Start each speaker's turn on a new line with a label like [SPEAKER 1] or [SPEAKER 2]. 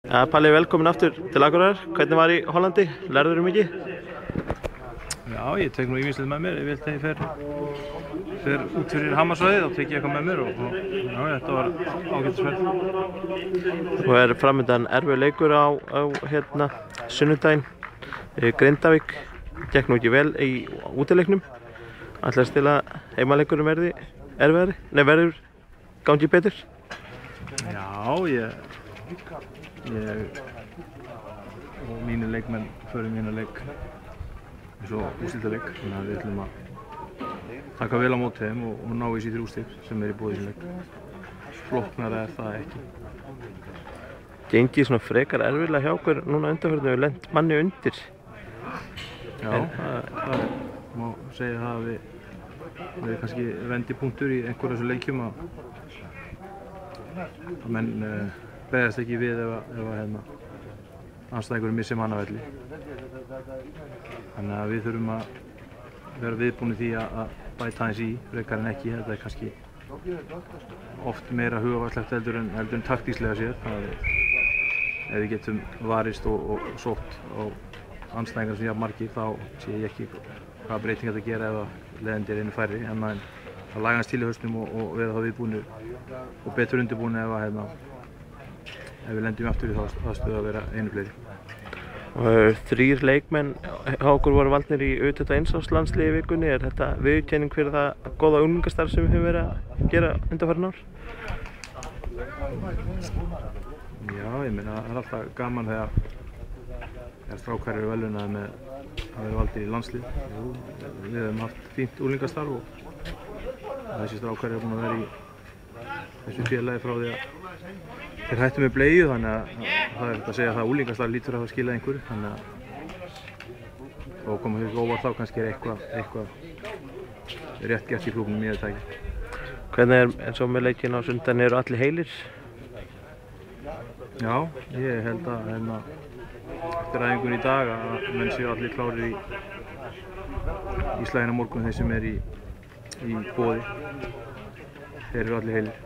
[SPEAKER 1] Ja, Palli, velkomin aftur til Akureyrar. Hvernig var í Hollandi? Lærðurðu mikið?
[SPEAKER 2] Já, ég tek nú ýmislegt með mér. Ég vil þegar ég fer út fyrir Hamarsvæðið, þá tek ég eitthvað með mér og já, þetta var ágætisferð.
[SPEAKER 1] Og framöndan erfiður leikur á sunnudaginn. Grindavík gekk nú ekki vel í útileiknum. Ætlaðist til að heimaleikurinn verði erfiðari? Nei, verður gangi betur?
[SPEAKER 2] Já, ég og mínir leikmenn förum hérna leik eins og úrslitaleik, þannig að við ætlum að taka vel á móti þeim og ná í sér 3 stig sem í boði í þessum leik. Flóknara það ekki.
[SPEAKER 1] Gengið svona frekar erfiðlega hjá okkur núna undanfarið og lent manni undir.
[SPEAKER 2] Já, það má segja það að við kannski vendipunktur í einhverjum þessum leikjum að menn bregðast ekki við ef andstæðingurinn missir mannavelli. Þannig að við þurfum að vera viðbúnir því að bæta aðeins í frekar en ekki. Þetta kannski oft meira hugafærslegt heldur en taktíslega séð. Ef við getum varist og sótt á andstæðingar sem jafn margir, þá sé ég ekki hvaða breytingar þetta gera ef leiðandi einu færri. En að lagast til í hausnum og vera þá viðbúnir og betur undirbúnir ef við lendum aftur í þá stöðu að vera einu fleiri.
[SPEAKER 1] Og 3 leikmenn hjá okkur voru valnir í U21 landsliði í vikunni. Þetta viðurkenning fyrir það góða unglingastarf sem við höfum verið að gera undanfarin ár?
[SPEAKER 2] Já, ég meina það alltaf gaman þegar strákar eru velunnaðir með að vera valdir í landslið. Við höfum haft fínt unglingastarf og þessi strákar eru búin að vera í þessu félagi frá því að þeir hættu með bleiu, þannig að það hægt að segja að unglingastarf lítur að það skila einhverju, þannig að og koma hér óvart þá kannski eitthvað rétt gert í klúbnum í þetta tæki.
[SPEAKER 1] Hvernig eins og með leikinn á sundan eru allir heilir?
[SPEAKER 2] Já, ég held að eftir æfingunni í dag að menn séu allir klárir í slaginn á morgun, þeir sem í boði. Þeir eru allir heilir.